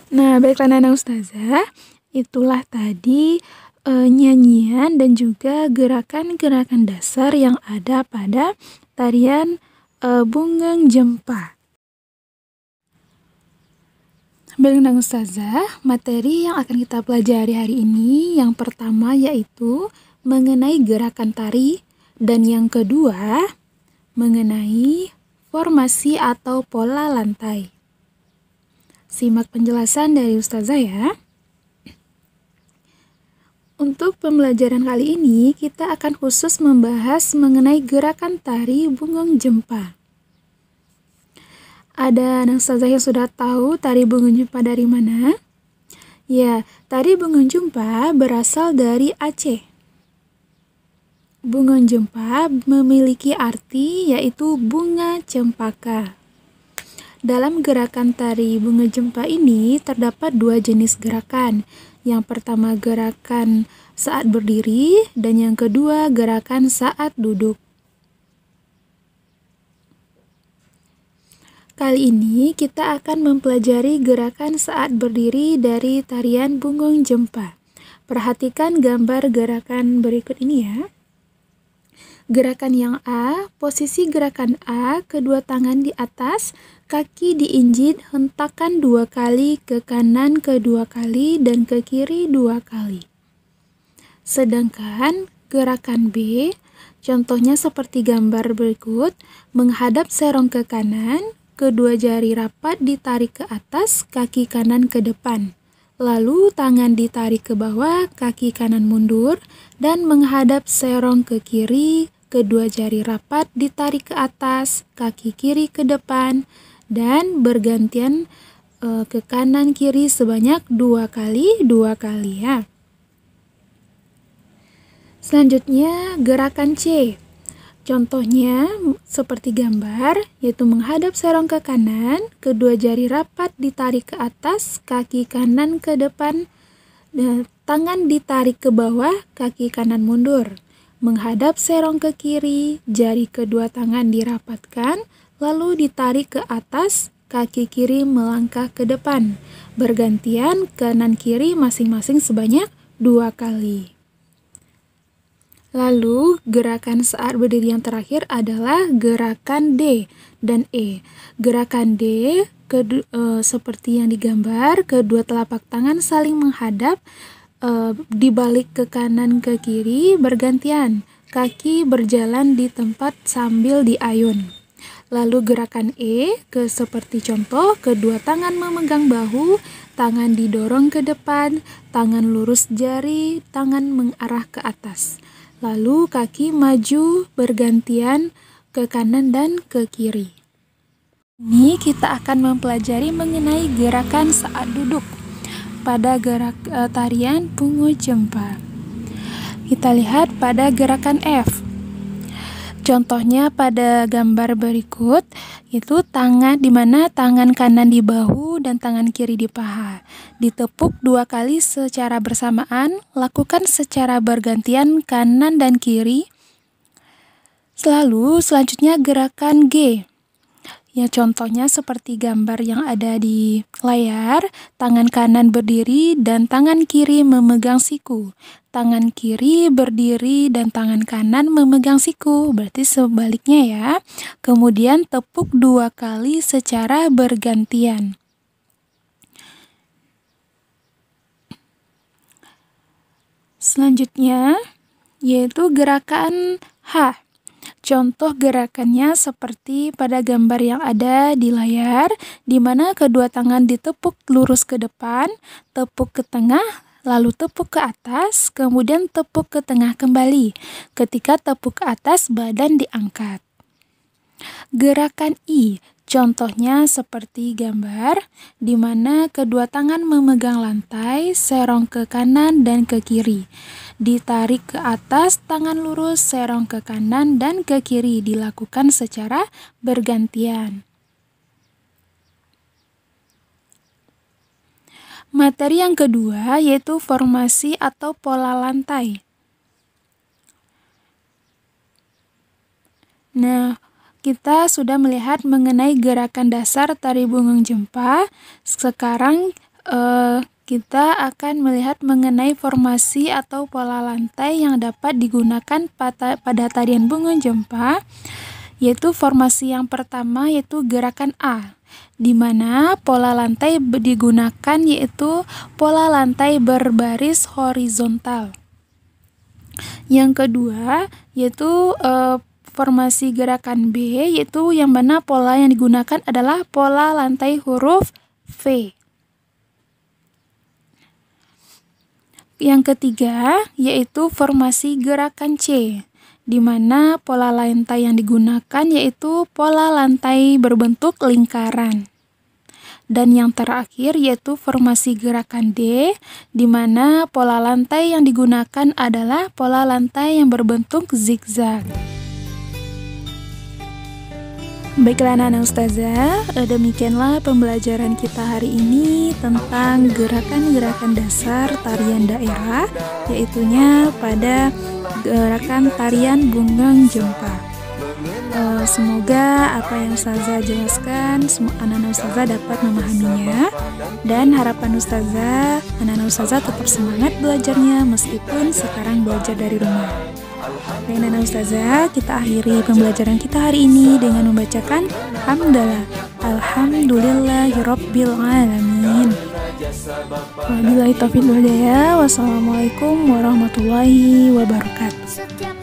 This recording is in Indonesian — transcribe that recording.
Nah, baiklah Nana Ustazah, itulah tadi nyanyian dan juga gerakan-gerakan dasar yang ada pada tarian Bungung Jempa. Baik Nana Ustazah, materi yang akan kita pelajari hari ini yang pertama yaitu mengenai gerakan tari dan yang kedua mengenai formasi atau pola lantai. Simak penjelasan dari Ustazah ya. Untuk pembelajaran kali ini, kita akan khusus membahas mengenai gerakan tari Bungung Jempa. Ada anak Ustazah yang sudah tahu tari Bungung Jempa dari mana? Ya, tari Bungung Jempa berasal dari Aceh. Bungung Jempa memiliki arti yaitu bunga cempaka. Dalam gerakan tari Bunga Jempa ini terdapat dua jenis gerakan. Yang pertama gerakan saat berdiri dan yang kedua gerakan saat duduk. Kali ini kita akan mempelajari gerakan saat berdiri dari tarian Bungung Jempa. Perhatikan gambar gerakan berikut ini ya. Gerakan yang A, posisi gerakan A, kedua tangan di atas, kaki diinjit, hentakan 2 kali ke kanan kedua kali dan ke kiri 2 kali. Sedangkan gerakan B, contohnya seperti gambar berikut, menghadap serong ke kanan, kedua jari rapat ditarik ke atas, kaki kanan ke depan. Lalu tangan ditarik ke bawah, kaki kanan mundur, dan menghadap serong ke kiri, kedua jari rapat ditarik ke atas, kaki kiri ke depan, dan bergantian ke kanan kiri sebanyak 2 kali ya. Selanjutnya gerakan C. Contohnya seperti gambar, yaitu menghadap serong ke kanan, kedua jari rapat ditarik ke atas, kaki kanan ke depan, dan tangan ditarik ke bawah, kaki kanan mundur. Menghadap serong ke kiri, jari kedua tangan dirapatkan, lalu ditarik ke atas, kaki kiri melangkah ke depan. Bergantian kanan kiri masing-masing sebanyak 2 kali. Lalu gerakan saat berdiri yang terakhir adalah gerakan D dan E. Gerakan D seperti yang digambar, kedua telapak tangan saling menghadap, dibalik ke kanan ke kiri bergantian. Kaki berjalan di tempat sambil diayun. Lalu gerakan E seperti contoh, kedua tangan memegang bahu, tangan didorong ke depan, tangan lurus jari, tangan mengarah ke atas. Lalu kaki maju bergantian ke kanan dan ke kiri. Ini kita akan mempelajari mengenai gerakan saat duduk pada tarian Bungung Jempa. Kita lihat pada gerakan F. Contohnya pada gambar berikut, itu tangan di mana tangan kanan di bahu dan tangan kiri di paha. Ditepuk 2 kali secara bersamaan, lakukan secara bergantian kanan dan kiri. Selanjutnya gerakan G. Ya, contohnya seperti gambar yang ada di layar, tangan kanan berdiri dan tangan kiri memegang siku. Tangan kiri berdiri dan tangan kanan memegang siku, berarti sebaliknya ya. Kemudian tepuk 2 kali secara bergantian. Selanjutnya yaitu gerakan H. Contoh gerakannya seperti pada gambar yang ada di layar, di mana kedua tangan ditepuk lurus ke depan, tepuk ke tengah, lalu tepuk ke atas, kemudian tepuk ke tengah kembali. Ketika tepuk ke atas, badan diangkat. Gerakan I, contohnya seperti gambar, di mana kedua tangan memegang lantai, serong ke kanan dan ke kiri. Ditarik ke atas, tangan lurus, serong ke kanan dan ke kiri, dilakukan secara bergantian. Materi yang kedua yaitu formasi atau pola lantai. Nah, kita sudah melihat mengenai gerakan dasar tari Bungung Jempa. Sekarang kita akan melihat mengenai formasi atau pola lantai yang dapat digunakan pada tarian bunga jempa, yaitu formasi yang pertama yaitu gerakan A, di mana pola lantai digunakan yaitu pola lantai berbaris horizontal. Yang kedua yaitu formasi gerakan B, yaitu yang mana pola yang digunakan adalah pola lantai huruf V. Yang ketiga yaitu formasi gerakan C, di mana pola lantai yang digunakan yaitu pola lantai berbentuk lingkaran. Dan yang terakhir yaitu formasi gerakan D, di mana pola lantai yang digunakan adalah pola lantai yang berbentuk zigzag. Baiklah anak-anak ustazah, demikianlah pembelajaran kita hari ini tentang gerakan-gerakan dasar tarian daerah, yaitunya pada gerakan tarian bungang jempa. Semoga apa yang ustazah jelaskan anak-anak ustazah dapat memahaminya, dan harapan ustazah anak-anak ustazah tetap semangat belajarnya meskipun sekarang belajar dari rumah. Baik anak-anak ustazah, kita akhiri pembelajaran kita hari ini dengan membacakan hamdalah. Alhamdulillahirabbil alamin. Wabillahi taufiq wal hidayah. Wassalamualaikum warahmatullahi wabarakatuh.